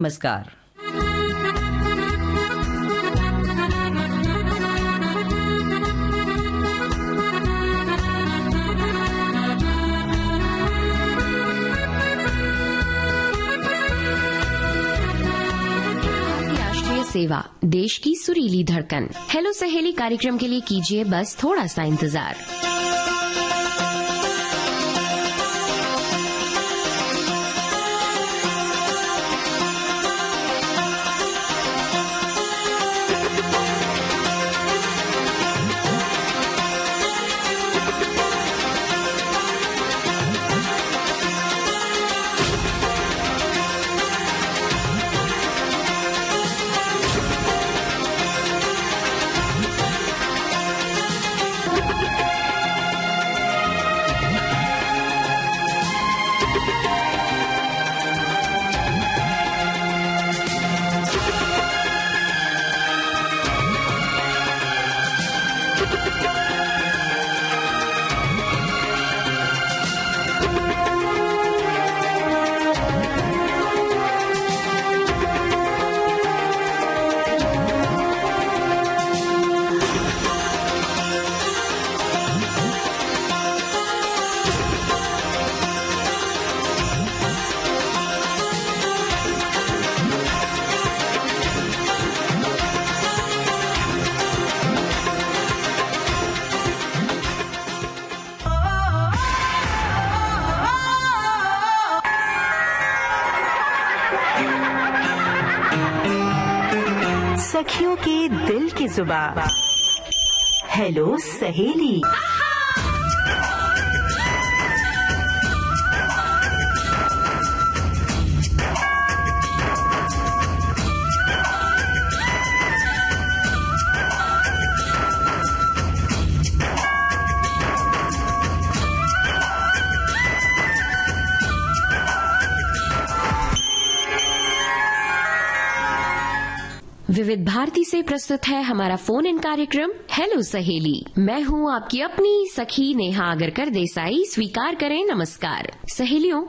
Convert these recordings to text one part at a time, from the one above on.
नमस्कार। सेवा, देश की सुरीली धड़कन। हेलो सहेली कार्यक्रम के लिए कीजिए बस थोड़ा सा इंतजार। सखियों के दिल की जुबान। हेलो सहेली। विविध भारती से प्रस्तुत है हमारा फोन इन कार्यक्रम हेलो सहेली। मैं हूं आपकी अपनी सखी नेहा आगरकर देसाई। स्वीकार करें नमस्कार। सहेलियों,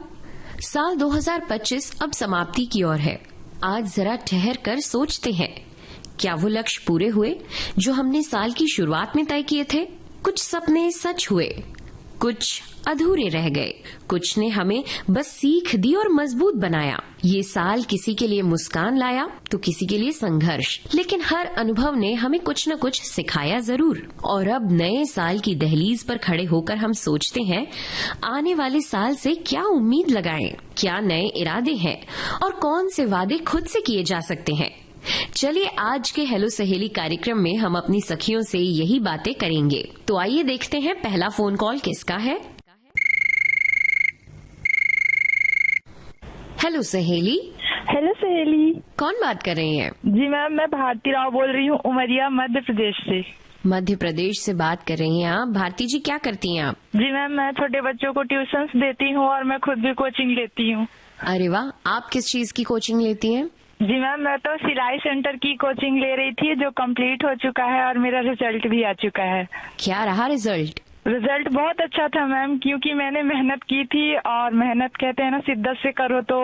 साल 2025 अब समाप्ति की ओर है। आज जरा ठहर कर सोचते हैं, क्या वो लक्ष्य पूरे हुए जो हमने साल की शुरुआत में तय किए थे? कुछ सपने सच हुए, कुछ अधूरे रह गए, कुछ ने हमें बस सीख दी और मजबूत बनाया। ये साल किसी के लिए मुस्कान लाया तो किसी के लिए संघर्ष, लेकिन हर अनुभव ने हमें कुछ न कुछ सिखाया जरूर। और अब नए साल की दहलीज पर खड़े होकर हम सोचते हैं, आने वाले साल से क्या उम्मीद लगाएं, क्या नए इरादे हैं और कौन से वादे खुद से किए जा सकते हैं। चलिए आज के हेलो सहेली कार्यक्रम में हम अपनी सखियों से यही बातें करेंगे। तो आइए देखते हैं पहला फोन कॉल किसका है। हेलो सहेली। हेलो सहेली। कौन बात कर रही हैं? जी मैम, मैं भारती राव बोल रही हूँ, उमरिया मध्य प्रदेश से। मध्य प्रदेश से बात कर रही हैं आप। भारती जी, क्या करती हैं आप? जी मैम, मैं छोटे बच्चों को ट्यूशंस देती हूँ और मैं खुद भी कोचिंग लेती हूँ। अरे वाह, आप किस चीज की कोचिंग लेती हैं? जी मैम, मैं तो सिलाई सेंटर की कोचिंग ले रही थी जो कंप्लीट हो चुका है और मेरा रिजल्ट भी आ चुका है। क्या रहा रिजल्ट? रिजल्ट बहुत अच्छा था मैम, क्योंकि मैंने मेहनत की थी और मेहनत कहते हैं ना, शिद्दत से करो तो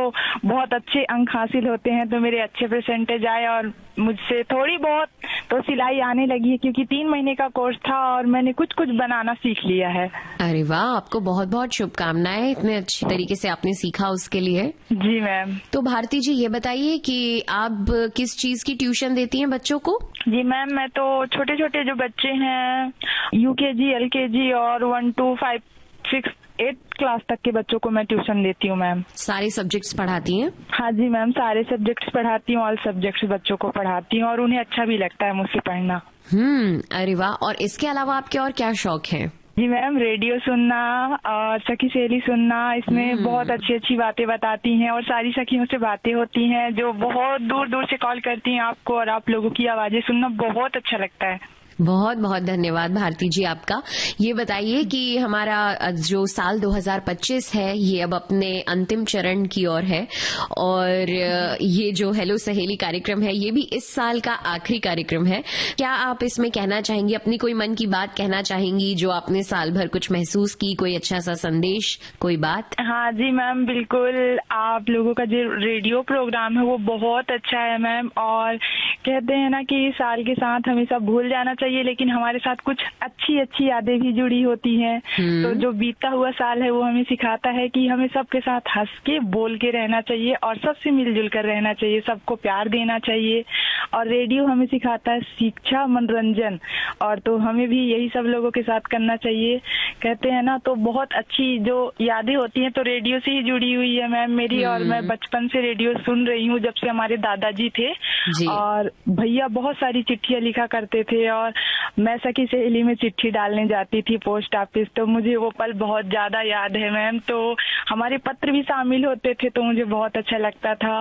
बहुत अच्छे अंक हासिल होते हैं। तो मेरे अच्छे परसेंटेज आए और मुझसे थोड़ी बहुत तो सिलाई आने लगी है, क्योंकि 3 महीने का कोर्स था और मैंने कुछ कुछ बनाना सीख लिया है। अरे वाह, आपको बहुत बहुत शुभकामनाएं, इतने अच्छे तरीके से आपने सीखा उसके लिए। जी मैम। तो भारती जी, ये बताइए कि आप किस चीज की ट्यूशन देती हैं बच्चों को? जी मैम, मैं तो छोटे छोटे जो बच्चे हैं, UKG, LKG और 1 to 5, 6, 8 क्लास तक के बच्चों को मैं ट्यूशन देती हूँ मैम। सारे सब्जेक्ट्स पढ़ाती हैं? हाँ जी मैम, सारे सब्जेक्ट्स पढ़ाती हूँ, ऑल सब्जेक्ट्स बच्चों को पढ़ाती हूँ और उन्हें अच्छा भी लगता है मुझसे पढ़ना। अरे वाह। और इसके अलावा आपके और क्या शौक हैं? जी मैम, रेडियो सुनना और सखी सहेली सुनना, इसमें बहुत अच्छी अच्छी बातें बताती हैं और सारी सखियों से बातें होती हैं जो बहुत दूर दूर से कॉल करती हैं आपको, और आप लोगों की आवाजें सुनना बहुत अच्छा लगता है। बहुत बहुत धन्यवाद भारती जी आपका। ये बताइए कि हमारा जो साल 2025 है ये अब अपने अंतिम चरण की ओर है और ये जो हेलो सहेली कार्यक्रम है ये भी इस साल का आखिरी कार्यक्रम है। क्या आप इसमें कहना चाहेंगी, अपनी कोई मन की बात कहना चाहेंगी जो आपने साल भर कुछ महसूस की, कोई अच्छा सा संदेश, कोई बात? हाँ जी मैम, बिल्कुल। आप लोगों का जो रेडियो प्रोग्राम है वो बहुत अच्छा है मैम, और कहते हैं ना कि साल के साथ हमेशा भूल जाना चाहिए लेकिन हमारे साथ कुछ अच्छी अच्छी यादें भी जुड़ी होती हैं। तो जो बीता हुआ साल है वो हमें सिखाता है कि हमें सबके साथ हंस के बोल के रहना चाहिए और सबसे मिलजुल कर रहना चाहिए, सबको प्यार देना चाहिए। और रेडियो हमें सिखाता है शिक्षा, मनोरंजन, और तो हमें भी यही सब लोगों के साथ करना चाहिए। कहते हैं ना, तो बहुत अच्छी जो यादें होती हैं तो रेडियो से ही जुड़ी हुई है मैम मेरी। और मैं बचपन से रेडियो सुन रही हूँ जब से हमारे दादाजी थे जी। और भैया बहुत सारी चिट्ठियां लिखा करते थे और मैं सखी सहेली में चिट्ठी डालने जाती थी पोस्ट ऑफिस, तो मुझे वो पल बहुत ज्यादा याद है मैम। तो हमारे पत्र भी शामिल होते थे तो मुझे बहुत अच्छा लगता था।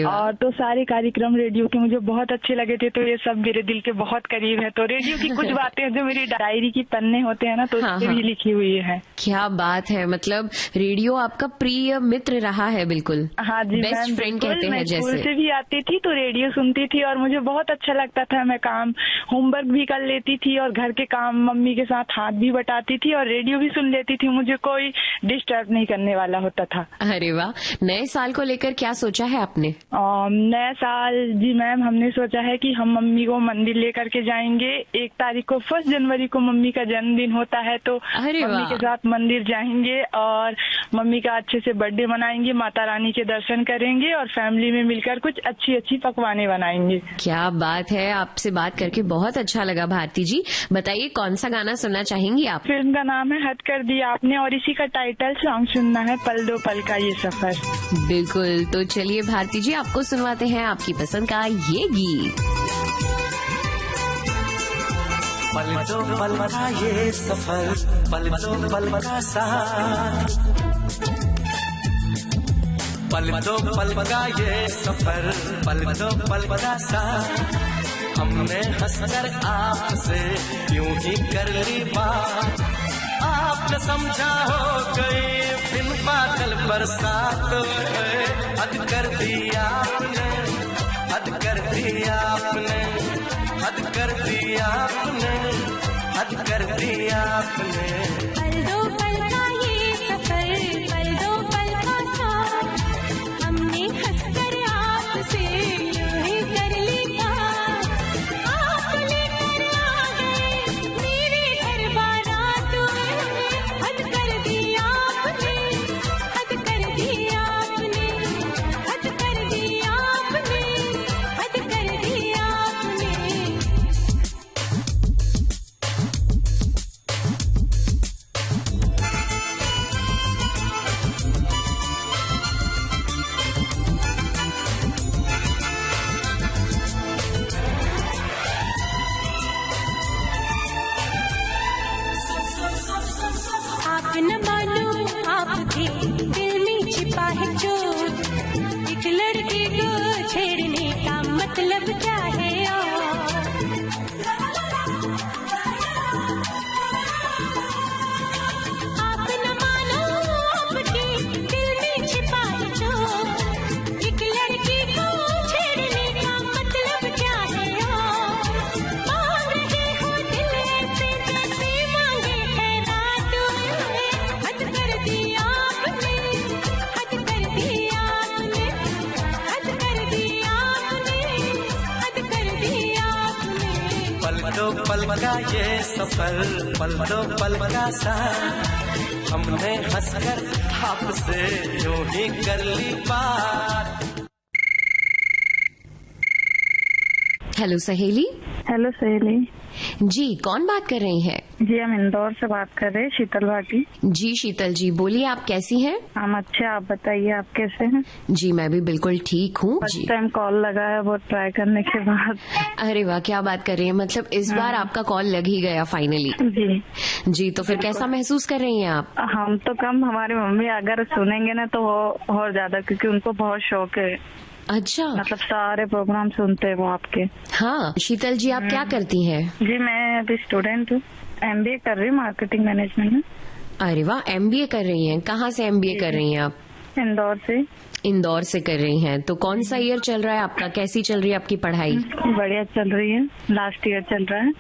और तो सारे कार्यक्रम रेडियो के मुझे बहुत अच्छे लगे थे, तो ये सब मेरे दिल के बहुत करीब है। तो रेडियो की कुछ बातें जो मेरी डायरी की पन्ने होते हैं ना, तो उससे भी लिखी हुई है। क्या बात है, मतलब रेडियो आपका प्रिय मित्र रहा है। बिल्कुल, हाँ जी, बेस्ट फ्रेंड कहते हैं। जैसे स्कूल से भी आती थी तो रेडियो सुनती थी और मुझे बहुत अच्छा लगता था। मैं काम होमवर्क भी कर लेती थी और घर के काम मम्मी के साथ हाथ भी बटाती थी और रेडियो भी सुन लेती थी, मुझे कोई डिस्टर्ब नहीं करने वाला होता था। अरे वाह, नए साल को लेकर क्या सोचा है आपने? नया साल जी मैम, हमने सोचा है कि हम मम्मी को मंदिर लेकर के जाएंगे। 1 तारीख को 1 जनवरी को मम्मी का जन्मदिन होता है, तो मम्मी के साथ मंदिर जाएंगे और मम्मी का अच्छे से बर्थडे मनाएंगे, माता रानी के दर्शन करेंगे और फैमिली में मिलकर कुछ अच्छी अच्छी पकवानें बनाएंगे। क्या बात है, आपसे बात करके बहुत अच्छा लगा भारती जी। बताइए कौन सा गाना सुनना चाहेंगी आप? फिल्म का नाम है हद कर दिया आपने और इसी का टाइटल सॉन्ग सुनना है, पल दो पल का ये सफर। बिल्कुल, तो चलिए भारती जी आपको सुनवाते हैं आपकी पसंद का ये गीत। पल दो पल का ये सफर, पल दो पल का साथ, पल दो पल का ये सफर, पल दो पल का साथ। हमने हंसकर आपसे यूं ही कर ली बात, आपने समझा हो गई बिन बादल बरसात। हद कर दी आपने, हद कर दी आपने, हद कर दी आपने, हद कर दी आपने। पल दो पल का ये सफर, पल दो पल का साथ, हमने हंसकर आपसे यूं ही कर ली बात, आप लेकर आ गए मेरे घर बारात में। हद कर दी आपने, हद कर दी आपने, हद कर दी आपने, हद कर दी आपने। आप न मानो आपके दिल में छिपा है चोट, एक लड़के को छेड़ने का मतलब क्या है। आप न मानो आपके दिल में छिपा है चोट, एक लड़के को छेड़ने का मतलब क्या है। मांग रहे हो दिल ऐसे जैसे मांगे है रात में। हद कर दी आपने, हद कर दी आपने, हद कर दी आपने, हद कर दी आपने। पल दो पल का ये सफर, पल दो पल का साथ। हमने हंसकर आपसे यूं ही कर ली बात। हेलो सहेली। हेलो सहेली जी, कौन बात कर रही हैं? जी, हम इंदौर से बात कर रहे हैं, शीतल भाटी। जी शीतल जी, बोलिए आप कैसी हैं? हम अच्छे, आप बताइए आप कैसे हैं? जी मैं भी बिल्कुल ठीक हूँ फर्स्ट जी। टाइम कॉल लगा है बहुत ट्राई करने के बाद। अरे वाह, क्या बात कर रही हैं, मतलब इस बार आपका कॉल लग ही गया फाइनली। जी जी, तो फिर कैसा महसूस कर रही हैं आप? हम तो कम, हमारी मम्मी अगर सुनेंगे ना तो वो और ज्यादा, क्योंकि उनको बहुत शौक है अच्छा। मतलब सारे प्रोग्राम सुनते हैं वो आपके। हाँ, शीतल जी आप क्या करती हैं? जी मैं अभी स्टूडेंट हूँ, MBA कर रही हूँ मार्केटिंग मैनेजमेंट में। अरे वाह, MBA कर रही हैं। कहाँ से MBA कर रही हैं आप? इंदौर से। इंदौर से कर रही हैं। तो कौन सा ईयर चल रहा है आपका? कैसी चल रही है आपकी पढ़ाई? बढ़िया चल रही है, लास्ट ईयर चल रहा है।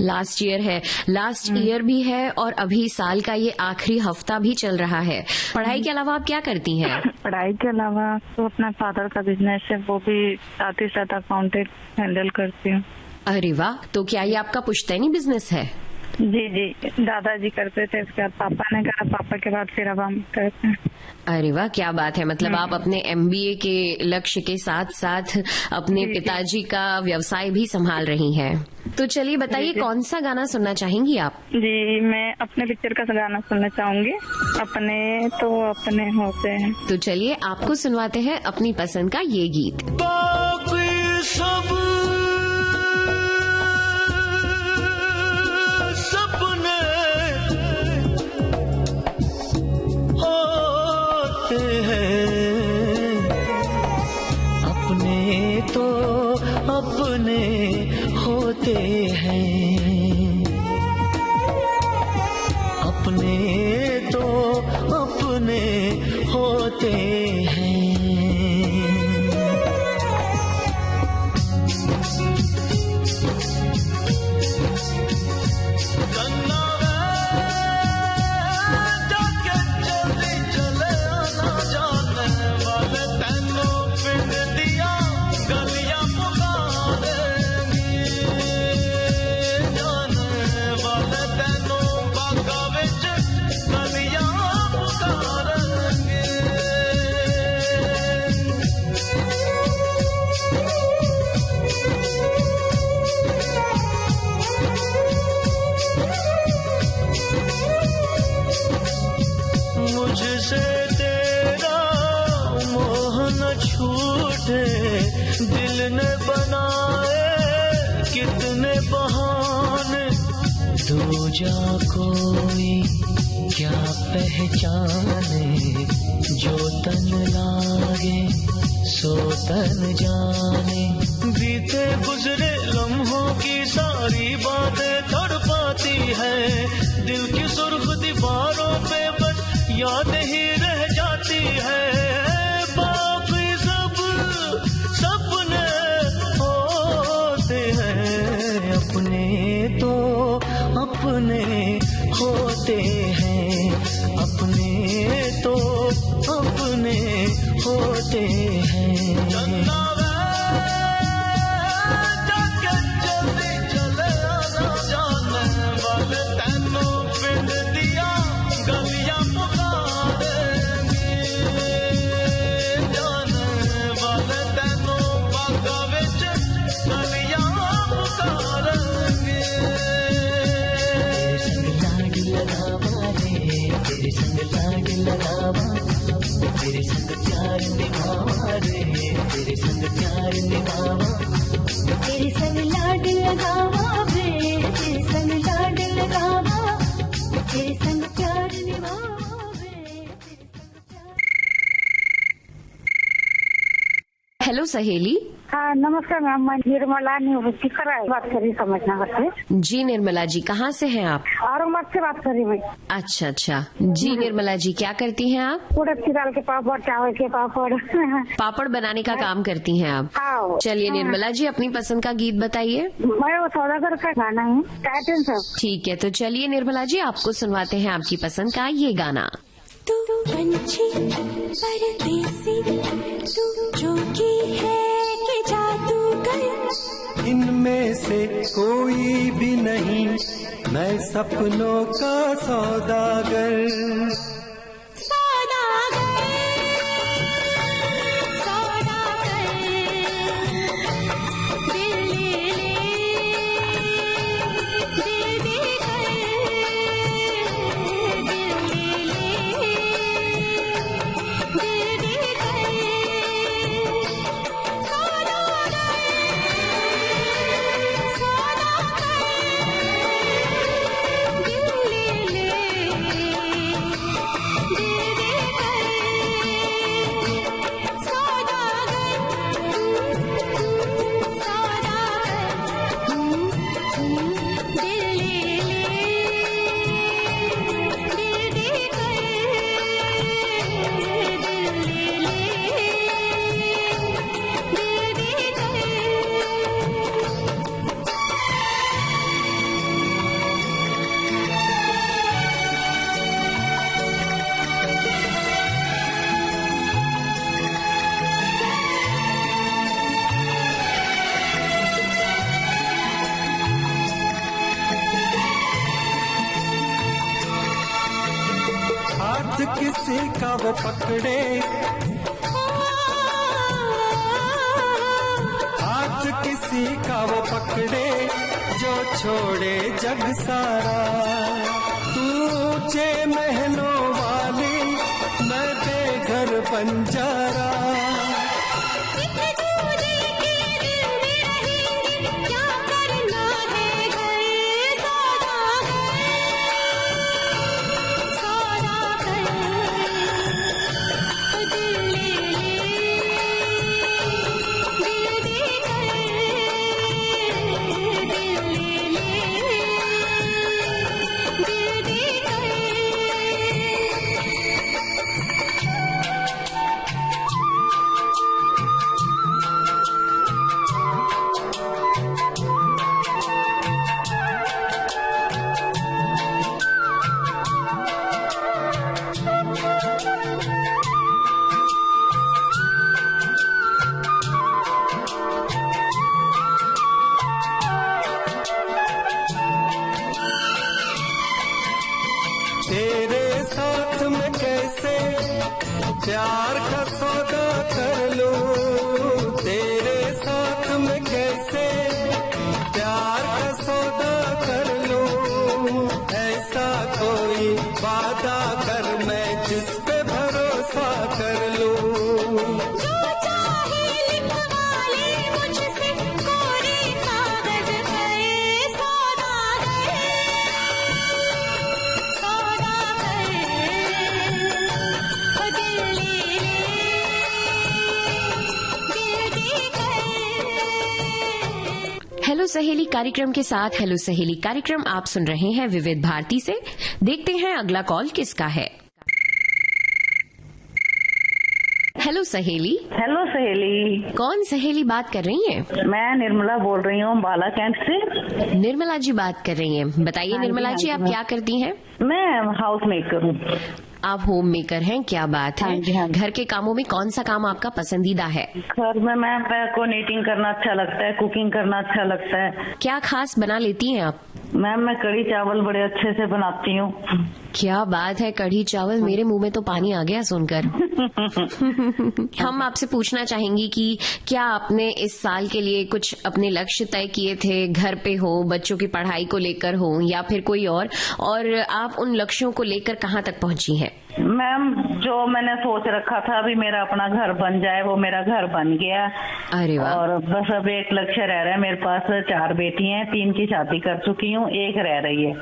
लास्ट ईयर है, लास्ट ईयर भी है और अभी साल का ये आखिरी हफ्ता भी चल रहा है। पढ़ाई के अलावा आप क्या करती हैं? पढ़ाई के अलावा तो अपना फादर का बिजनेस है, वो भी साथ ही साथ अकाउंटेंट हैंडल करती हूँ। अरे वाह, तो क्या ये आपका पुश्तैनी बिजनेस है? जी जी, दादाजी करते थे, उसके बाद पापा ने करा, पापा के बाद फिर अब हम करते हैं। अरे वाह, क्या बात है। मतलब आप अपने MBA के लक्ष्य के साथ साथ अपने पिताजी का व्यवसाय भी संभाल रही हैं। तो चलिए बताइए, कौन सा गाना सुनना चाहेंगी आप? जी मैं अपने पिक्चर का गाना सुनना चाहूंगी, अपने तो अपने होते हैं। तो चलिए आपको सुनवाते हैं अपनी पसंद का ये गीत। बाकी सब सपने होते हैं, अपने तो अपने होते हैं, अपने तो अपने होते हैं। मुझसे तेरा मोह न छूटे, दिल ने बनाए कितने बहाने, दूजा कोई क्या पहचाने, जो तन लागे सो तन जाने। बीते गुजरे लम्हों की सारी बातें तड़पाती है, दिल की सुर्ख दीवारों पे बस याद ही रह जाती है। बाकी सब सपने होते हैं, अपने तो अपने होते हैं, अपने तो अपने होते हैं। तेरे संग लाड लगावा, तेरे संग प्यार निभावा रे, तेरे संग प्यार निभावा, तेरे संग लाड लगावा वे, तेरे संग लाड लगावा, तेरे संग प्यार निभावा वे, तेरे संग प्यार। हेलो सहेली। हाँ नमस्कार मैम, मैं निर्मला बात कर रही समझनगर से। जी निर्मला जी, कहाँ से हैं आप? औरंगाबाद से बात कर रही मैं। अच्छा अच्छा जी निर्मला जी, क्या करती हैं आप? उड़द की दाल के पापड़, चावल के पापड़। पापड़ बनाने का काम करती हैं आप? हाँ। चलिए निर्मला जी, अपनी पसंद का गीत बताइए। मैं वो सौदागर का गाना है, टाइटन सब। ठीक है, तो चलिए निर्मला जी आपको सुनवाते हैं आपकी पसंद का ये गाना। तू पंछी परदेसी, तू जोगी है कि जादूगर, इनमें से कोई भी नहीं, मैं सपनों का सौदागर। हाथ किसी का वो पकड़े, हाथ किसी का वो पकड़े जो छोड़े जग सारा। तू ऊंचे महलों वाली, मैं बेघर बंजारा। तेरे साथ में कैसे प्यार का सौदा कर लूं, तेरे साथ में कैसे प्यार का सौदा कर लूं। ऐसा कोई वादा कर मैं जिस पे भरोसा कर लूं। हेलो सहेली कार्यक्रम के साथ हेलो सहेली कार्यक्रम आप सुन रहे हैं विविध भारती से। देखते हैं अगला कॉल किसका है। हेलो सहेली। हेलो सहेली। कौन सहेली बात कर रही हैं? मैं निर्मला बोल रही हूँ बाला कैंट से। निर्मला जी बात कर रही हैं। बताइए निर्मला जी आप क्या करती हैं? मैं हाउस मेकर हूँ। आप होम मेकर हैं, क्या बात है। हाँ जी, हाँ जी। घर के कामों में कौन सा काम आपका पसंदीदा है? घर में मैं को नीटिंग करना अच्छा लगता है, कुकिंग करना अच्छा लगता है। क्या खास बना लेती हैं आप? मैम मैं कढ़ी चावल बड़े अच्छे से बनाती हूँ। क्या बात है, कढ़ी चावल, मेरे मुंह में तो पानी आ गया सुनकर। हम आपसे पूछना चाहेंगी कि क्या आपने इस साल के लिए कुछ अपने लक्ष्य तय किए थे, घर पे हो, बच्चों की पढ़ाई को लेकर हो या फिर कोई और आप उन लक्ष्यों को लेकर कहाँ तक पहुंची हैं? मैम जो मैंने सोच रखा था अभी मेरा अपना घर बन जाए, वो मेरा घर बन गया। अरे वाह। और बस अब एक लक्ष्य रह रहा है। मेरे पास 4 बेटी हैं, 3 की शादी कर चुकी हूँ, 1 रह रही है।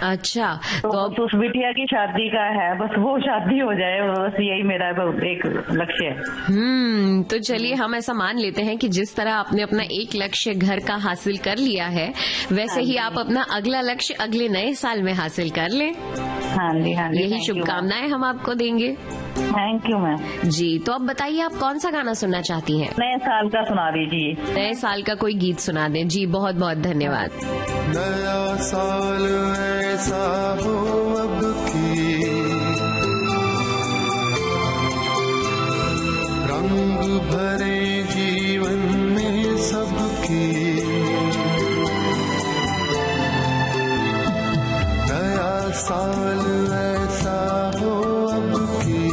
अच्छा तो अब उस बिटिया की शादी का है, बस वो शादी हो जाए, बस यही मेरा एक लक्ष्य है। तो चलिए हम ऐसा मान लेते हैं कि जिस तरह आपने अपना एक लक्ष्य घर का हासिल कर लिया है, वैसे ही आप अपना अगला लक्ष्य अगले नए साल में हासिल कर लें। हाँ जी, हाँ जी। यही शुभकामनाएं हम आपको देंगे। Thank you ma'am. जी तो अब बताइए आप कौन सा गाना सुनना चाहती हैं? नए साल का सुना दीजिए। नए साल का कोई गीत सुना दें। जी बहुत बहुत धन्यवाद। नया साल ऐसा हो अब की, रंग भरे जीवन में सबकी। नया साल ऐसा हो अब की,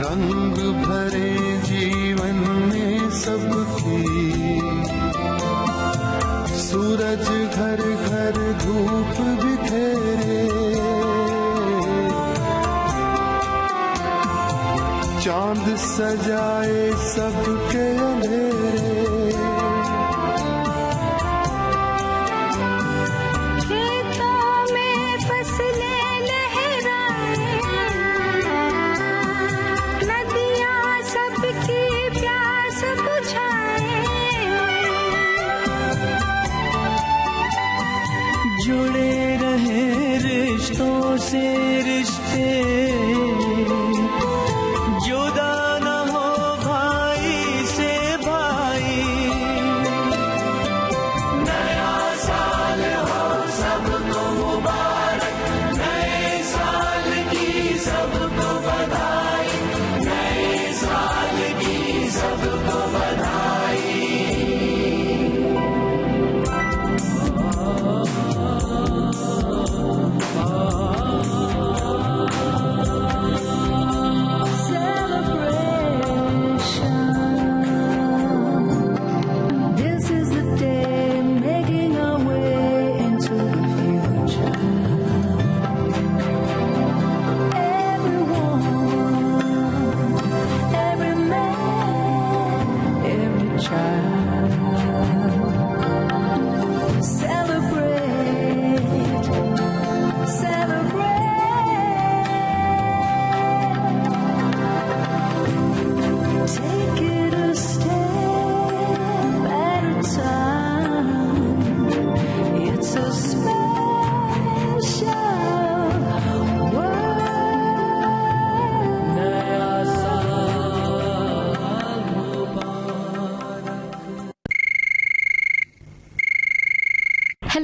रंग भरे जीवन में सबकी। सूरज घर घर धूप बिखेरे, चांद सजाए सबके अंधेरे। खेतों में फसलें लहराए, नदियाँ सबकी प्यास बुझाए। जुड़े रहे रिश्तों से रिश्ते, जुदा न हो भाई से भाई। नया साल हो सबको मुबारक, नए साल की सबको बधाई, नए साल की सबको बधाई।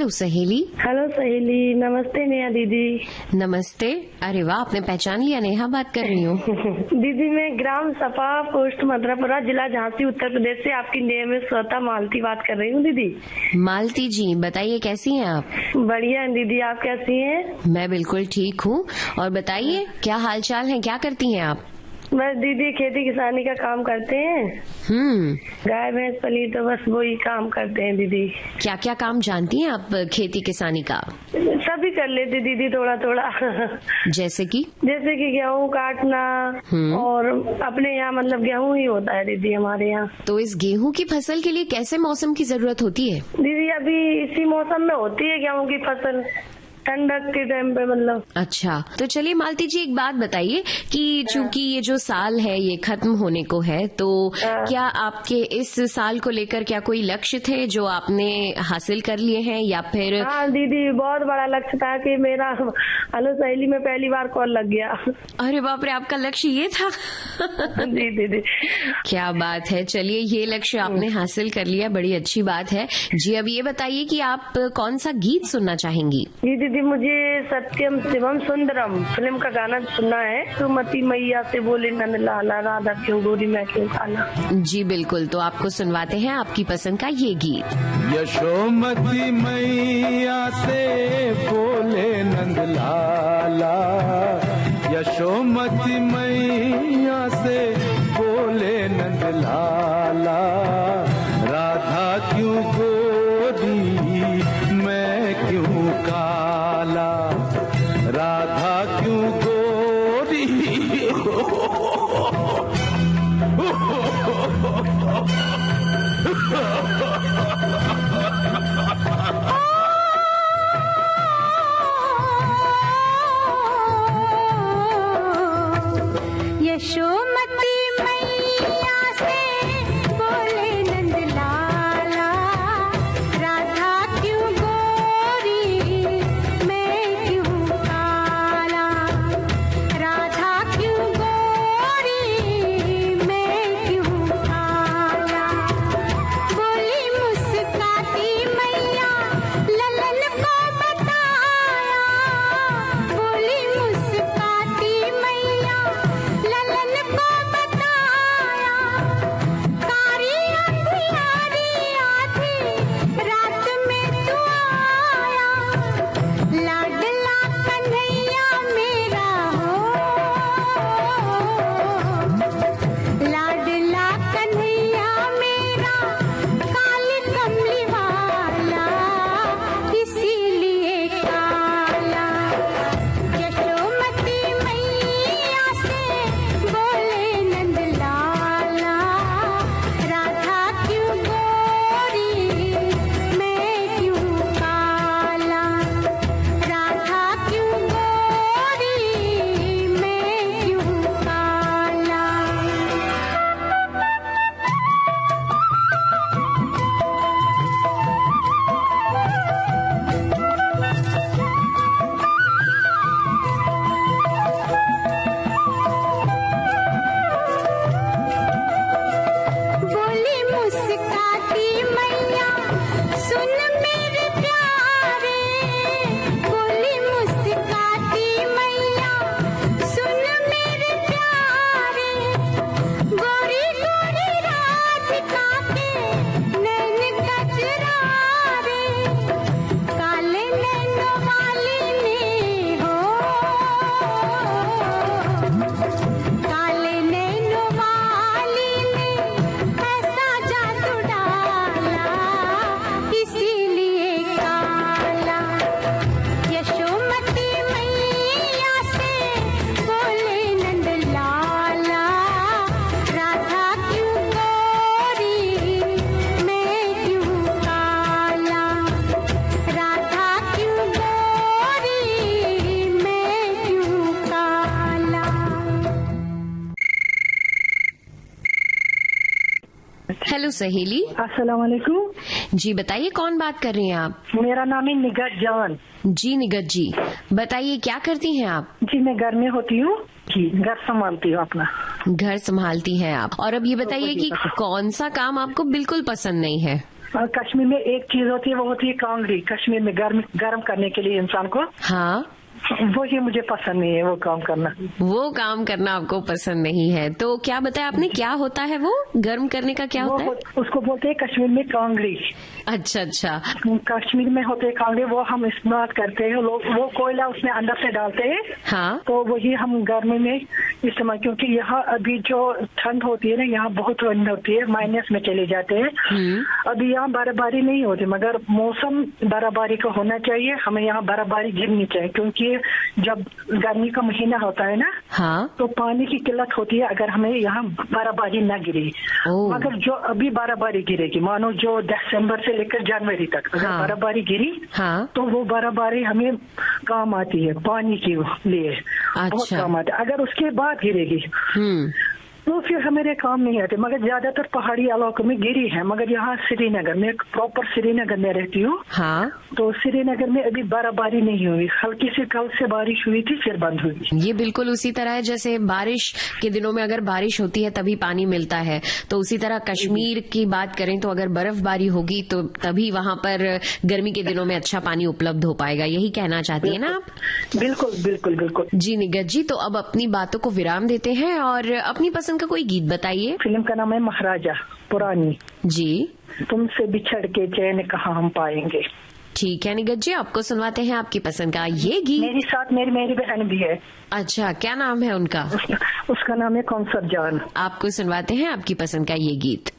हेलो सहेली। हेलो सहेली, नमस्ते नेहा दीदी। नमस्ते। अरे वाह, आपने पहचान लिया, नेहा बात कर रही हूँ। दीदी मैं ग्राम सपा, पोस्ट मथुरापुरा, जिला झांसी, उत्तर प्रदेश से आपकी नियमित श्रोता मालती बात कर रही हूँ दीदी। मालती जी, बताइए कैसी हैं आप? बढ़िया है दीदी, आप कैसी हैं? मैं बिल्कुल ठीक हूँ। और बताइए क्या हाल चाल है, क्या करती हैं आप? बस दीदी खेती किसानी का काम करते हैं। गाय भैंस पली तो बस वही काम करते हैं दीदी। क्या क्या काम जानती हैं आप खेती किसानी का? सभी कर लेते दीदी, थोड़ा थोड़ा। जैसे कि गेहूँ काटना, और अपने यहाँ मतलब गेहूँ ही होता है दीदी हमारे यहाँ। तो इस गेहूँ की फसल के लिए कैसे मौसम की जरूरत होती है? दीदी अभी इसी मौसम में होती है गेहूँ की फसल, ठंडक के टाइम पे मतलब। अच्छा, तो चलिए मालती जी एक बात बताइए कि चूंकि ये जो साल है ये खत्म होने को है, तो क्या आपके इस साल को लेकर क्या कोई लक्ष्य थे जो आपने हासिल कर लिए हैं, या फिर? हाँ दीदी, बहुत बड़ा लक्ष्य था कि मेरा हेलो सहेली में पहली बार कॉल लग गया। अरे बाप रे, आपका लक्ष्य ये था? जी दीदी, क्या बात है। चलिए ये लक्ष्य आपने हासिल कर लिया, बड़ी अच्छी बात है जी। अब ये बताइए कि आप कौन सा गीत सुनना चाहेंगी? जी दीदी, मुझे सत्यम शिवम सुंदरम फिल्म का गाना सुनना है। सुमति मैया से बोले नंद लाला, राधा क्यों गोरी मैं क्यों काला। जी बिल्कुल, तो आपको सुनवाते हैं आपकी पसंद का ये गीत। यशोमती मैया से बोले नंद लाला, यशोमती मैया से बोले नंद लाला, राधा क्यों गोरी मैं क्यों काला, राधा क्यों गोरी। यशोमती मैया से बोले नंद लाला, राधा क्यों गोरी मैं क्यों काला, राधा क्यों गोरी मैं क्यों काला। बोली मुस्काती मैया ललन को बताया, बोली मुस्काती मैया ललन को बताया, कारी अंधियारी आधी रात में तू आया, लाडला कन्हैया मेरा हो, लाडला कन्हैया मेरा, काली कमली वाला इसीलिए काला। यशोमती मैया से बोले नंद लाला, राधा क्यों गोरी मैं क्यों काला, राधा क्यों गोरी मैं क्यों काला। बोली मुस्काती मैया सुन मेरे प्यारे, बोली मुस्काती मैया सुन मेरे प्यारे, गोरी गोरी राधिका के नैन कजरारे, काले नैनों वाली ने हो, काले नैनों वाली ने ऐसा जादू डाला इसीलिए काला। यशोमती मैया से बोले नंद लाला, राधा क्यों गोरी मैं क्यों काला, राधा क्यों गोरी मैं क्यों काला। हेलो सहेली। अस्सलाम वालेकुम। जी बताइए कौन बात कर रही हैं आप? मेरा नाम है निगत जान। जी निगत जी, बताइए क्या करती हैं आप? जी मैं घर में होती हूँ जी, घर संभालती हूँ अपना। घर संभालती हैं आप। और अब ये बताइए कि कौन सा काम आपको बिल्कुल पसंद नहीं है? कश्मीर में एक चीज होती है, वो होती है कांगड़ी। कश्मीर में गर्म करने के लिए इंसान को, हाँ, वो ही मुझे पसंद नहीं है, वो काम करना। वो काम करना आपको पसंद नहीं है, तो क्या बताया आपने, क्या होता है वो गर्म करने का, क्या होता है? उसको बोलते हैं कश्मीर में कांगड़ी। अच्छा अच्छा, कश्मीर में होते हैं कांगड़ी, वो हम इस्तेमाल करते हैं लोग, वो कोयला उसमें अंदर से डालते हैं। हाँ, तो वही हम गर्मी में इस्तेमाल, क्योंकि यहाँ अभी जो ठंड होती है ना, यहाँ बहुत ठंड होती है, माइनस में चले जाते हैं। अभी यहाँ बर्फबारी नहीं होती, मगर मौसम बर्फबारी का होना चाहिए, हमें यहाँ बर्फबारी गिरनी चाहिए, क्योंकि जब गर्मी का महीना होता है ना, हाँ, तो पानी की किल्लत होती है अगर हमें यहाँ बर्फबारी न गिरे। मगर जो अभी बर्फबारी गिरेगी, मानो जो दिसंबर से लेकर जनवरी तक अगर बर्फबारी गिरी, हाँ, तो वो बर्फबारी हमें काम आती है पानी के लिए, बहुत काम आती है। अगर उसके बाद गिरेगी तो फिर हमारे काम नहीं आते। मगर ज्यादातर पहाड़ी इलाकों में गिरी है, मगर यहाँ श्रीनगर में, प्रॉपर श्रीनगर में रहती हूँ, हाँ, तो श्रीनगर में अभी बर्फबारी नहीं हुई, हल्की सी कल से बारिश हुई थी, फिर बंद हुई। ये बिल्कुल उसी तरह है जैसे बारिश के दिनों में अगर बारिश होती है तभी पानी मिलता है, तो उसी तरह कश्मीर की बात करें तो अगर बर्फबारी होगी तो तभी वहाँ पर गर्मी के दिनों में अच्छा पानी उपलब्ध हो पाएगा, यही कहना चाहती है ना आप? बिल्कुल बिल्कुल बिल्कुल जी निगत जी, तो अब अपनी बातों को विराम देते हैं और अपनी पसंद का कोई गीत बताइए। फिल्म का नाम है महाराजा, पुरानी। जी, तुमसे बिछड़ के चैन कहाँ हम पाएंगे। ठीक है निगत जी, आपको सुनवाते हैं आपकी पसंद का ये गीत। मेरी साथ मेरी बहन भी है। अच्छा, क्या नाम है उनका? उसका नाम है कौसर जान। आपको सुनवाते हैं आपकी पसंद का ये गीत।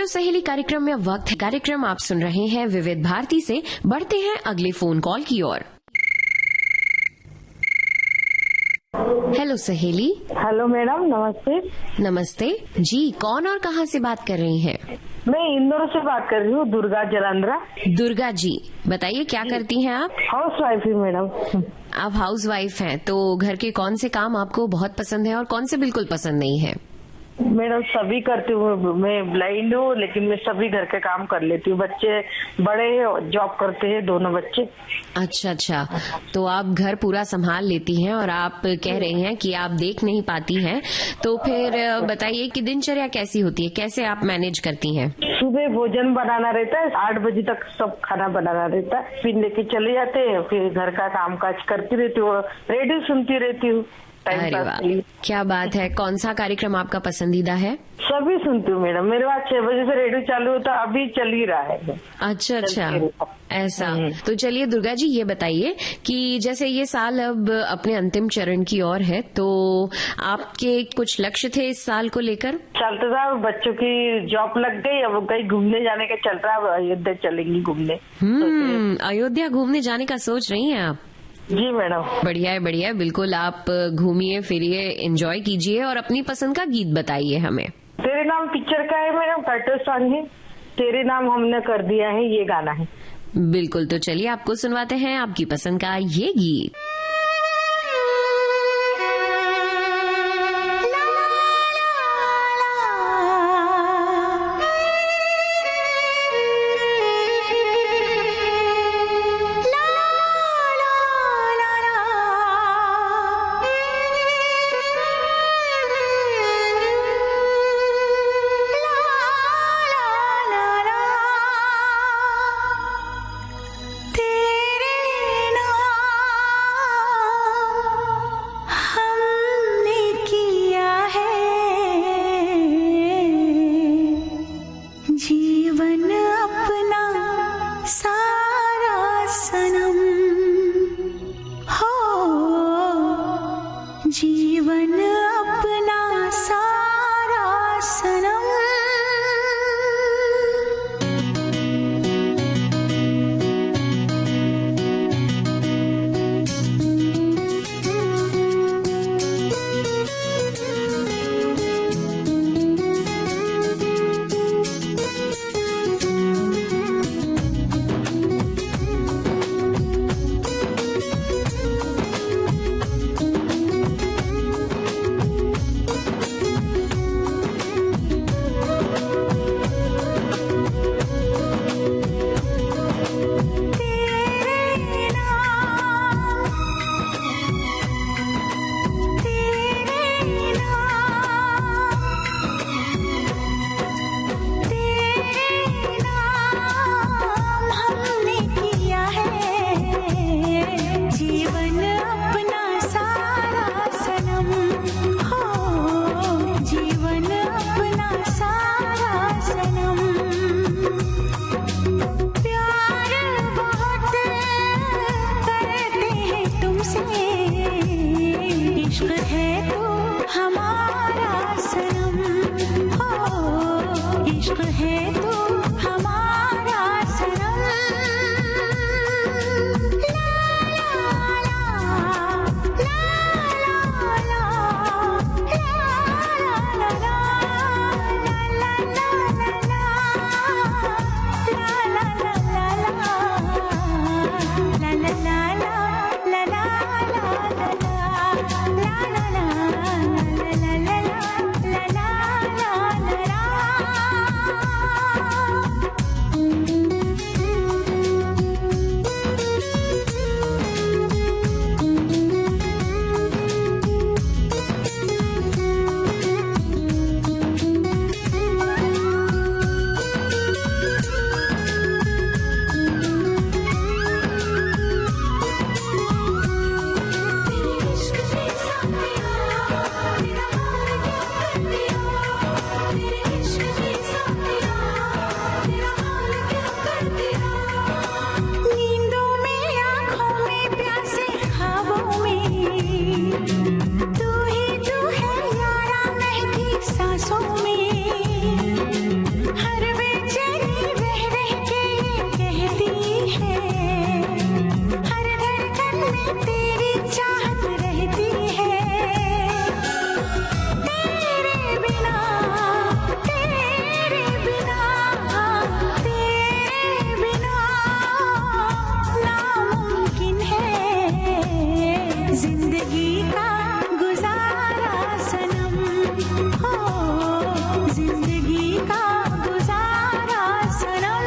हेलो सहेली कार्यक्रम में वक्त है। कार्यक्रम आप सुन रहे हैं विविध भारती से। बढ़ते हैं अगले फोन कॉल की ओर। हेलो सहेली। हेलो मैडम, नमस्ते। नमस्ते जी, कौन और कहाँ से बात कर रही हैं? मैं इंदौर से बात कर रही हूँ, दुर्गा जलांद्रा। दुर्गा जी, बताइए क्या करती हैं आप? हाउस वाइफ हूँ मैडम। आप हाउस वाइफ हैं, तो घर के कौन से काम आपको बहुत पसंद है और कौन से बिल्कुल पसंद नहीं है? मैडम सभी करती हूँ, मैं ब्लाइंड हूँ लेकिन मैं सभी घर के काम कर लेती हूँ। बच्चे बड़े हैं, जॉब करते हैं, दोनों बच्चे। अच्छा, तो आप घर पूरा संभाल लेती हैं और आप कह रही हैं कि आप देख नहीं पाती हैं, तो फिर बताइए कि दिनचर्या कैसी होती है, कैसे आप मैनेज करती हैं? सुबह भोजन बनाना रहता है, 8 बजे तक सब खाना बनाना रहता है, फिर लेके चले जाते हैं, फिर घर का काम काज करती रहती हूँ, रेडियो सुनती रहती हूँ। अरे वाह, क्या बात है। कौन सा कार्यक्रम आपका पसंदीदा है? सभी सुनती हूँ मैडम, मेरे पास 6 बजे से रेडियो चालू होता, अभी चल ही रहा है। अच्छा, ऐसा। तो चलिए दुर्गा जी, ये बताइए कि जैसे ये साल अब अपने अंतिम चरण की ओर है, तो आपके कुछ लक्ष्य थे इस साल को लेकर? चलता था, बच्चों की जॉब लग गई, अब कहीं घूमने जाने का चल रहा है, अयोध्या चलेंगी घूमने। अयोध्या घूमने जाने का सोच रही हैं आप? जी मैडम। बढ़िया है, बिल्कुल आप घूमिए फिरिए, एंजॉय कीजिए और अपनी पसंद का गीत बताइए हमें। तेरे नाम पिक्चर का है मैडम, टाइटल सॉन्ग है, तेरे नाम हमने कर दिया है, ये गाना है। बिल्कुल, तो चलिए आपको सुनवाते हैं आपकी पसंद का ये गीत। जीवन अपना सारा सनम। इश्क है तो हमारा सनम, हो इश्क है तो हमारा सनम। इश्क का गुजारा सनम, हो जिंदगी का गुजारा सनम।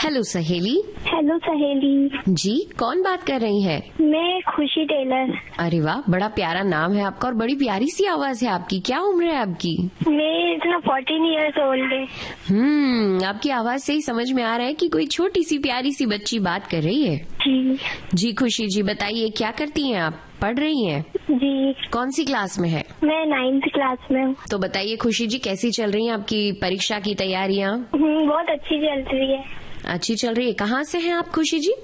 हेलो सहेली। हेलो सहेली जी, कौन बात कर रही है? मैं खुशी टेलर। अरे वाह, बड़ा प्यारा नाम है आपका और बड़ी प्यारी सी आवाज है आपकी। क्या उम्र है आपकी? मैं इतना 14 इयर्स ओल्ड है। आपकी आवाज से ही समझ में आ रहा है कि कोई छोटी सी प्यारी सी बच्ची बात कर रही है। जी जी खुशी जी, बताइए क्या करती हैं आप? पढ़ रही हैं? जी। कौन सी क्लास में है? मैं 9th क्लास में हूँ। तो बताइए खुशी जी, कैसी चल रही हैं आपकी परीक्षा की तैयारियाँ? बहुत अच्छी चल रही है। अच्छी चल रही है। कहाँ से हैं आप खुशी जी?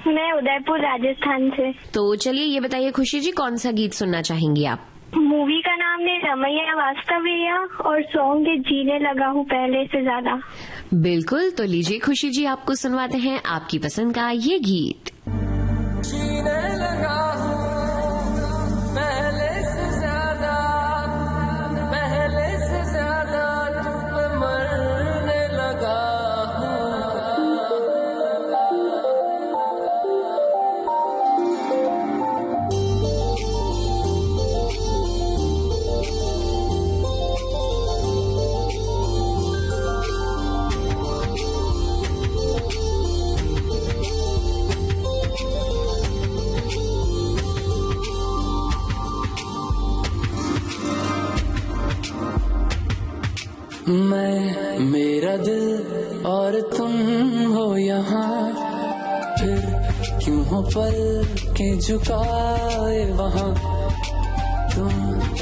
मैं उदयपुर राजस्थान से। तो चलिए ये बताइए खुशी जी, कौन सा गीत सुनना चाहेंगी आप? मूवी का नाम है रमैया वास्तवैया और सॉन्ग है जीने लगा हूँ पहले से ज्यादा। बिल्कुल, तो लीजिए खुशी जी, आपको सुनवाते हैं आपकी पसंद का ये गीत। जीने लगा हूँ पहले से ज्यादा, पहले से ज्यादा तुम पे मरने लगा मैं, मेरा दिल और तुम हो यहाँ, फिर क्यों हो पल के झुकाए वहाँ। तुम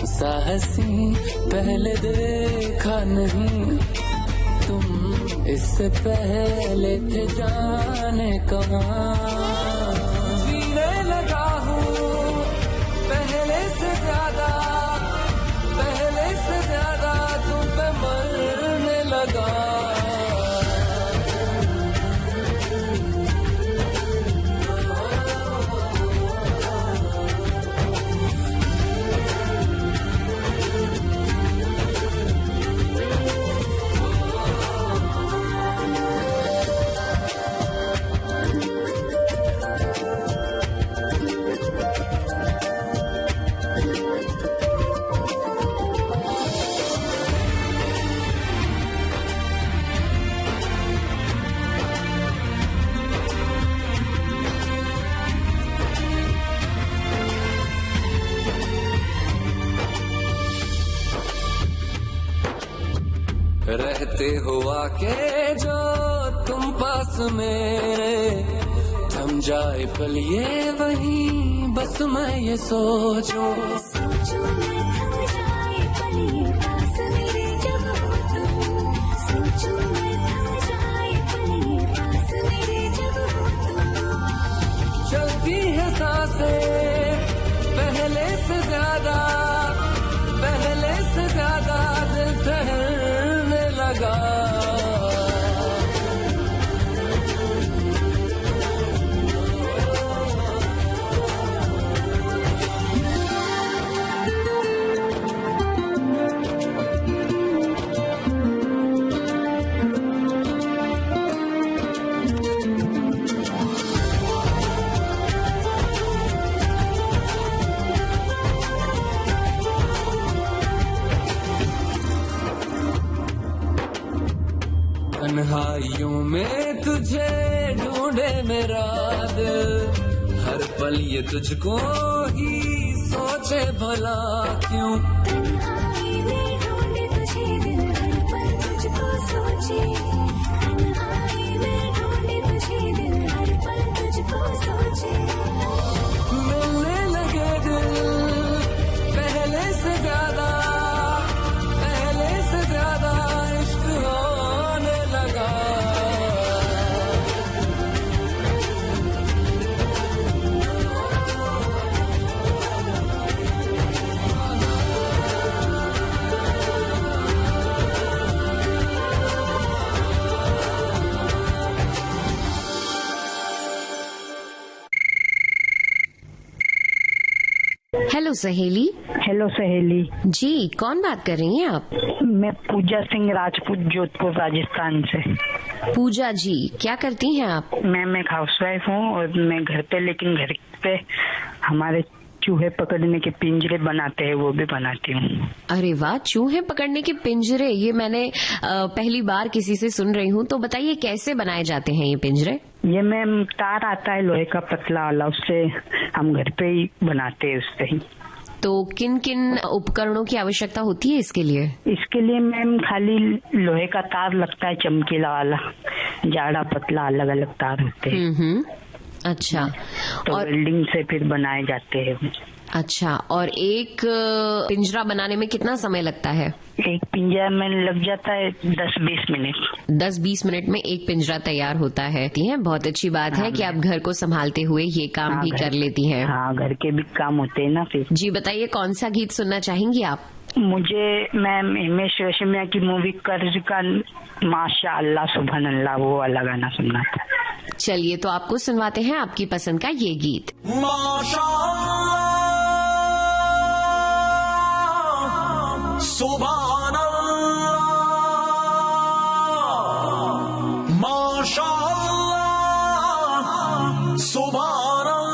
साहसी पहले देखा नहीं, तुम इससे पहले थे जाने कहाँ। जीने लगा हूँ पहले से ज्यादा, पहले से ज्यादा तुम पे मरने लगा। रहते हो आके जो तुम पास मेरे, थम जाए पल ये वहीं बस मैं ये सोचूं। चलती है सांसें पहले से ज्यादा, पहले से ज्यादा दिल ठहरने लगा। तन्हाइयों में तुझे ढूंढे मेरा दिल, हर पल ये तुझको ही सोचे भला क्यों। तन्हाई में ढूंढे तुझे दिल, हर पल तुझको सोचे। तन्हाई में ढूंढे तुझे दिल, हर पल तुझको सोचे। मिलने लगे दिल पहले से ज्यादा, पहले से ज्यादा इश्क होने लगा। हेलो सहेली। हेलो सहेली जी, कौन बात कर रही हैं आप? मैं पूजा सिंह राजपूत, जोधपुर राजस्थान से। पूजा जी, क्या करती हैं आप? मैं एक हाउसवाइफ हूँ और मैं घर पे, लेकिन घर पे हमारे चूहे पकड़ने के पिंजरे बनाते हैं, वो भी बनाती हूँ। अरे वाह, चूहे पकड़ने के पिंजरे, ये मैंने पहली बार किसी से सुन रही हूँ। तो बताइए कैसे बनाए जाते हैं ये पिंजरे? ये मैम तार आता है लोहे का पतला वाला, उससे हम घर पे ही बनाते हैं, उससे ही। तो किन किन उपकरणों की आवश्यकता होती है इसके लिए? इसके लिए मैम खाली लोहे का तार लगता है, चमकीला वाला, जाड़ा पतला अलग अलग तार होते हैं। अच्छा। तो और वेल्डिंग से फिर बनाए जाते हैं। अच्छा, और एक पिंजरा बनाने में कितना समय लगता है? एक पिंजरा में लग जाता है 10-20 मिनट। 10-20 मिनट में एक पिंजरा तैयार होता है। बहुत अच्छी बात है कि आप घर को संभालते हुए ये काम भी कर लेती हैं। हाँ, घर के भी काम होते हैं ना फिर। जी बताइए, कौन सा गीत सुनना चाहेंगी आप? मुझे मैम हिमेश रेशमिया की मूवी कर्ज का माशा अल्लाह सुभान अल्लाह, वो वाला गाना सुनना था। चलिए, तो आपको सुनवाते हैं आपकी पसंद का ये गीत। सुभान अल्लाह, माशा अल्लाह, सुभान अल्लाह।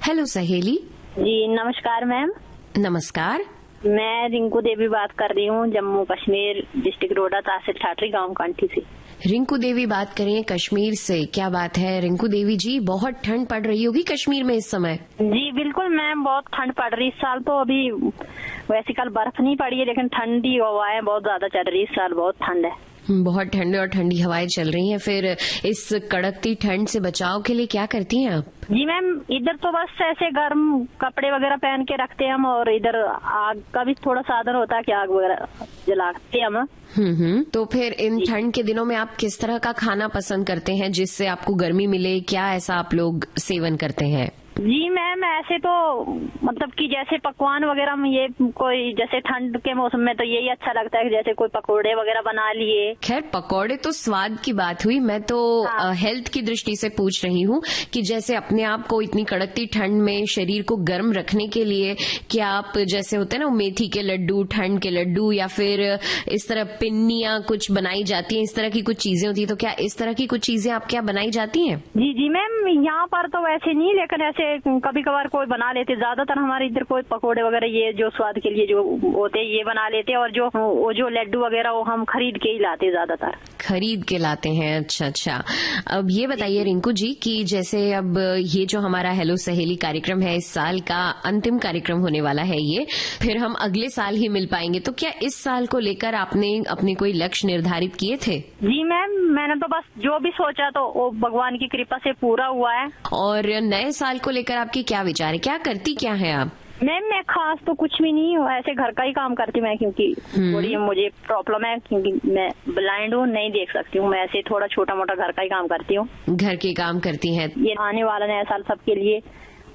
हेलो सहेली। जी नमस्कार मैम। नमस्कार। मैं रिंकू देवी बात कर रही हूँ, जम्मू कश्मीर, डिस्ट्रिक्ट रोडा, तहसील ठाठरी, गांव कांठी से। रिंकू देवी बात करें कश्मीर से, क्या बात है रिंकू देवी जी, बहुत ठंड पड़ रही होगी कश्मीर में इस समय? जी बिल्कुल मैम, बहुत ठंड पड़ रही इस साल। तो अभी वैसे कल बर्फ नहीं पड़ी है, लेकिन ठंडी हवाएं बहुत ज्यादा चल रही है इस साल, बहुत ठंड है। बहुत ठंडे और ठंडी हवाएं चल रही हैं। फिर इस कड़कती ठंड से बचाव के लिए क्या करती हैं आप? जी मैम, इधर तो बस ऐसे गर्म कपड़े वगैरह पहन के रखते हैं हम, और इधर आग का भी थोड़ा साधन होता है कि आग वगैरह जलाते हैं हम। तो फिर इन ठंड के दिनों में आप किस तरह का खाना पसंद करते हैं जिससे आपको गर्मी मिले? क्या ऐसा आप लोग सेवन करते हैं? जी मैम, ऐसे तो मतलब कि जैसे पकवान वगैरह में ये कोई जैसे ठंड के मौसम में तो यही अच्छा लगता है कि जैसे कोई पकोड़े वगैरह बना लिए। खैर पकोड़े तो स्वाद की बात हुई, मैं तो हेल्थ की दृष्टि से पूछ रही हूँ कि जैसे अपने आप को इतनी कड़कती ठंड में शरीर को गर्म रखने के लिए क्या आप जैसे होते हैं ना मेथी के लड्डू, ठंड के लड्डू, या फिर इस तरह पिन्नियां कुछ बनाई जाती हैं, इस तरह की कुछ चीजें होती है, तो क्या इस तरह की कुछ चीजें आप क्या बनाई जाती हैं? जी मैम, यहाँ पर तो वैसे नहीं, लेकिन ऐसे कभी कभार कोई बना लेते। ज्यादातर हमारे इधर कोई पकोड़े वगैरह ये जो स्वाद के लिए जो होते हैं ये बना लेते हैं, और जो लड्डू वगैरह वो हम खरीद के ही लाते, ज्यादातर खरीद के लाते हैं। अच्छा। अब ये बताइए रिंकू जी कि जैसे अब ये जो हमारा हेलो सहेली कार्यक्रम है इस साल का अंतिम कार्यक्रम होने वाला है ये, फिर हम अगले साल ही मिल पाएंगे, तो क्या इस साल को लेकर आपने अपने कोई लक्ष्य निर्धारित किए थे? जी मैम, मैंने तो बस जो भी सोचा तो वो भगवान की कृपा से पूरा हुआ है। और नए साल को लेकर आपके क्या विचार है? क्या करती क्या है आप? मैम मैं खास तो कुछ भी नहीं हूँ, ऐसे घर का ही काम करती मैं, क्योंकि थोड़ी मुझे प्रॉब्लम है, क्योंकि मैं ब्लाइंड हूँ, नहीं देख सकती हूँ। मैं ऐसे थोड़ा छोटा मोटा घर का ही काम करती हूँ। घर के काम करती हैं। ये आने वाला नया साल सबके लिए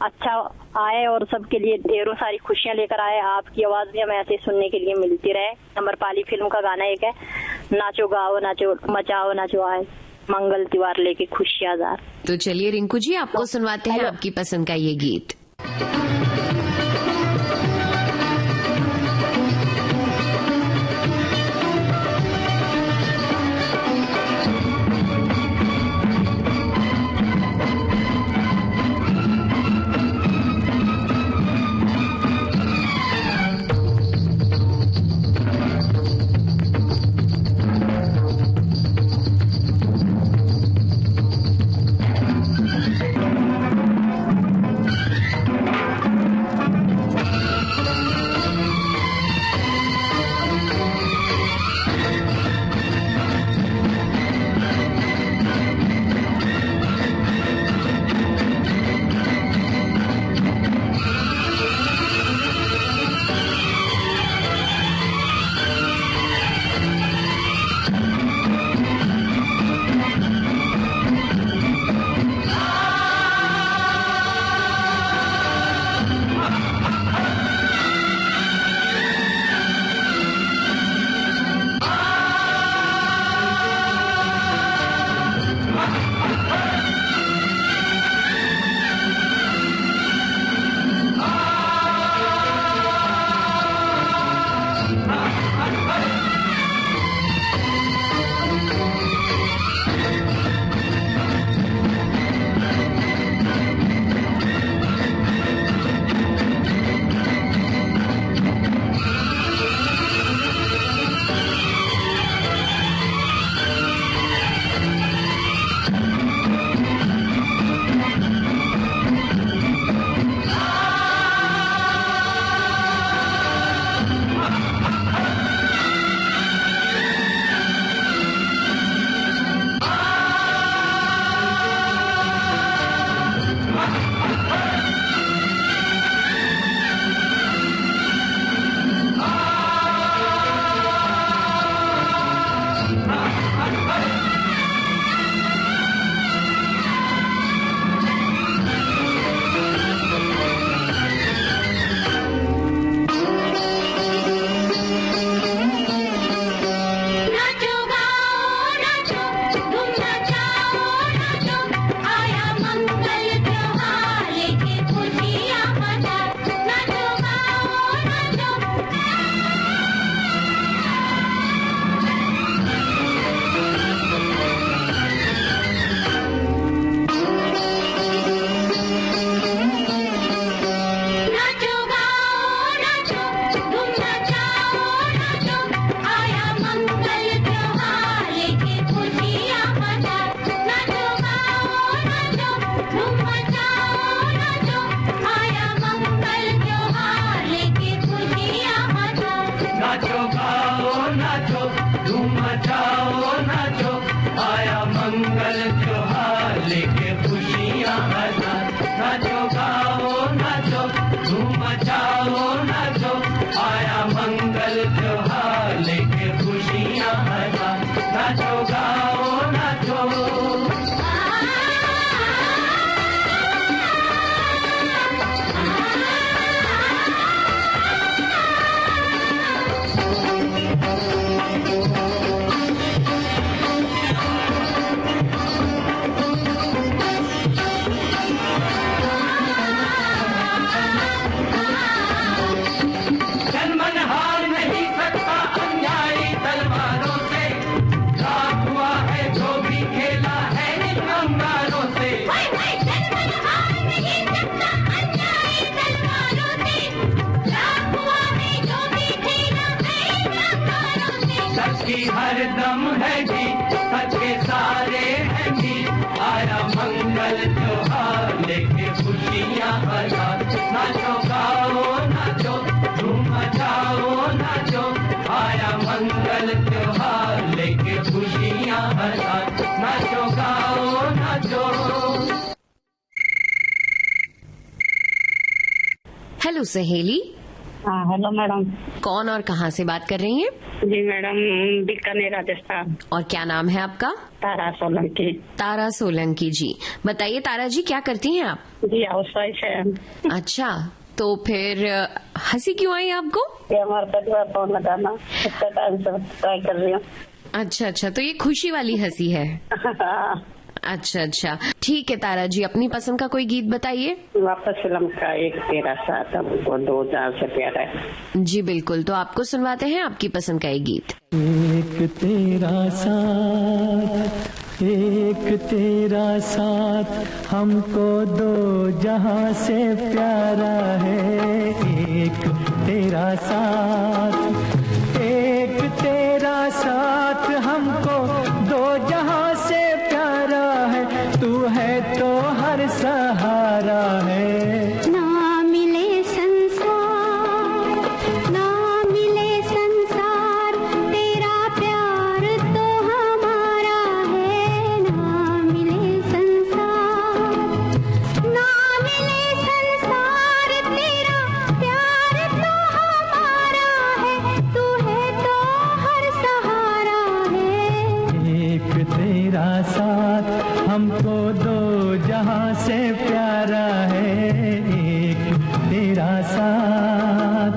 अच्छा आए और सबके लिए ढेरों सारी खुशियाँ लेकर आए। आपकी आवाज भी हमें ऐसे सुनने के लिए मिलती रहे। अमरपाली फिल्म का गाना एक है, नाचो गाओ नाचो मचाओ नाचो आए, मंगल त्योहार लेके खुशियाँ जार। तो चलिए रिंकू जी आपको सुनवाते हैं आपकी पसंद का ये गीत। गाओ नाचो धूम मचाओ नाचो आया मंगल त्योहार लेके खुशियाँ हजार नाचो गाओ नाचो धूम मचाओ नाचो आया मंगल त्योहार लेके खुशियाँ हजार नाचो गाओ नाचो। जनमनहार नहीं सकता अन्यायी तलवारों से रात हुआ है जो भी खेला है इन अंगारों से जनमनहार नहीं सकता अन्यायी तलवारों से रात हुआ है जो भी खेला है इन अंगारों से सच की हर दम है जी सच के सारे हैं जी आया मंगल त्योहार लेके खुशियाँ हजार नाचो गाओ नाचो धूम मचाओ नाचो आया मंगल त्योहार लेके खुशियाँ हजार नाचो गाओ नाचो। हेलो सहेली। हाँ हेलो मैडम। कौन और कहाँ से बात कर रही हैं? जी मैडम बीकानेर राजस्थान। और क्या नाम है आपका? तारा सोलंकी। तारा सोलंकी जी, बताइए तारा जी क्या करती हैं आप? जी हाउसवाइफ है। अच्छा, तो फिर हंसी क्यों आई आपको? ये हमारा परिवार फोन लगाना इतने टाइम से ट्राई कर रही हूँ। अच्छा, तो ये खुशी वाली हंसी है। अच्छा, ठीक है तारा जी, अपनी पसंद का कोई गीत बताइए। वापस फिल्म का एक तेरा साथ हमको 2000 से प्यारा है। जी बिल्कुल, तो आपको सुनवाते हैं आपकी पसंद का एक गीत। एक तेरा साथ हमको दो जहां से प्यारा है। एक तेरा साथ हमको दो जहां से प्यारा है। तू है तो हर सहारा है। ना मिले संसार तेरा प्यार तो हमारा है। ना मिले संसार तेरा प्यार तो हमारा है। तू है तो हर सहारा है। एक तेरा साथ हमको दो जहां से प्यारा है। एक तेरा साथ।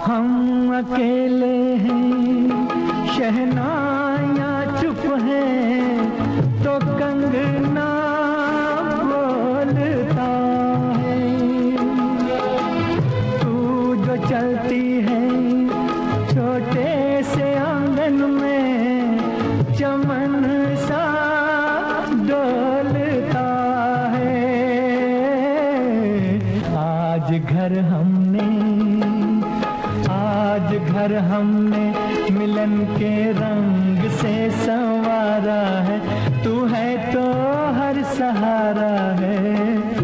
हम अकेले हैं शहनाइयाँ चुप हैं तो कंगना बोलता है। तू जो चलती है छोटे से आंगन में चमन सा डोलता है। आज घर हमने मिलन के रंग से संवारा है। तू है तो हर सहारा है।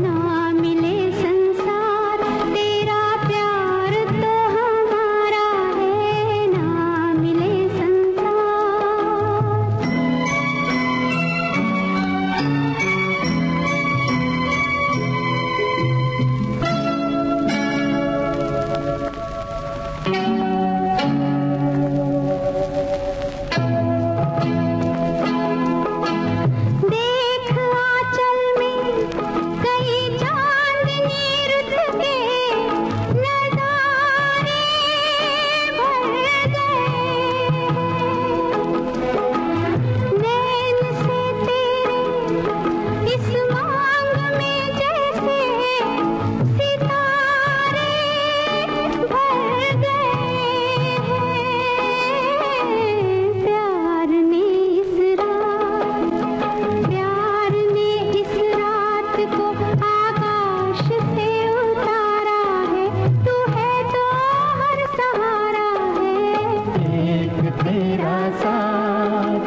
ना मिले संसार तेरा प्यार तो हमारा है। ना मिले देख आंचल में कई साथ,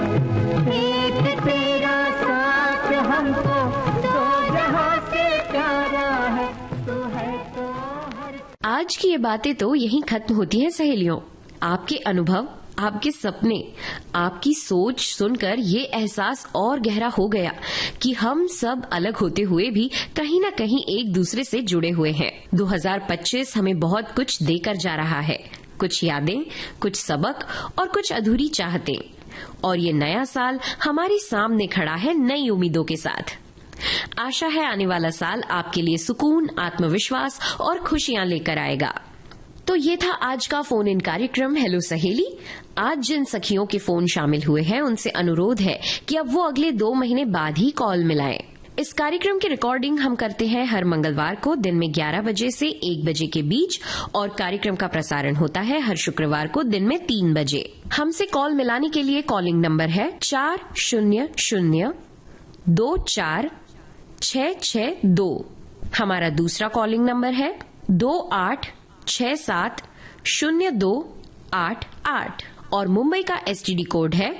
एक तेरा साथ हमको दो जहां से प्यारा है, तू है तो हर। आज की ये बातें तो यहीं खत्म होती हैं सहेलियों। आपके अनुभव, आपके सपने, आपकी सोच सुनकर ये एहसास और गहरा हो गया कि हम सब अलग होते हुए भी कहीं न कहीं एक दूसरे से जुड़े हुए हैं। 2025 हमें बहुत कुछ देकर जा रहा है, कुछ यादें, कुछ सबक और कुछ अधूरी चाहतें। और ये नया साल हमारे सामने खड़ा है नई उम्मीदों के साथ। आशा है आने वाला साल आपके लिए सुकून, आत्मविश्वास और खुशियां लेकर आएगा। तो ये था आज का फोन इन कार्यक्रम हेलो सहेली। आज जिन सखियों के फोन शामिल हुए हैं उनसे अनुरोध है कि अब वो अगले 2 महीने बाद ही कॉल मिलाएं। इस कार्यक्रम की रिकॉर्डिंग हम करते हैं हर मंगलवार को दिन में 11 बजे से 1 बजे के बीच और कार्यक्रम का प्रसारण होता है हर शुक्रवार को दिन में 3 बजे। हमसे कॉल मिलाने के लिए कॉलिंग नंबर है 40024662। हमारा दूसरा कॉलिंग नंबर है 28670288 और मुंबई का एसटीडी कोड है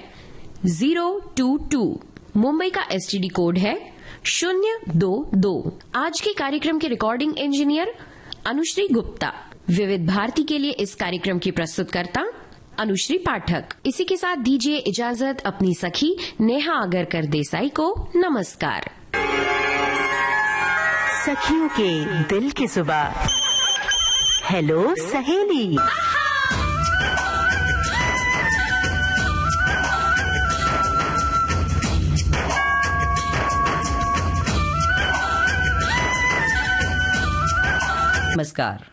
022। मुंबई का एसटीडी कोड है 022। आज के कार्यक्रम के रिकॉर्डिंग इंजीनियर अनुश्री गुप्ता। विविध भारती के लिए इस कार्यक्रम की प्रस्तुतकर्ता अनुश्री पाठक। इसी के साथ दीजिए इजाजत अपनी सखी नेहा आगरकर देसाई को। नमस्कार। सखियों के दिल की जुबान हेलो सहेली। नमस्कार।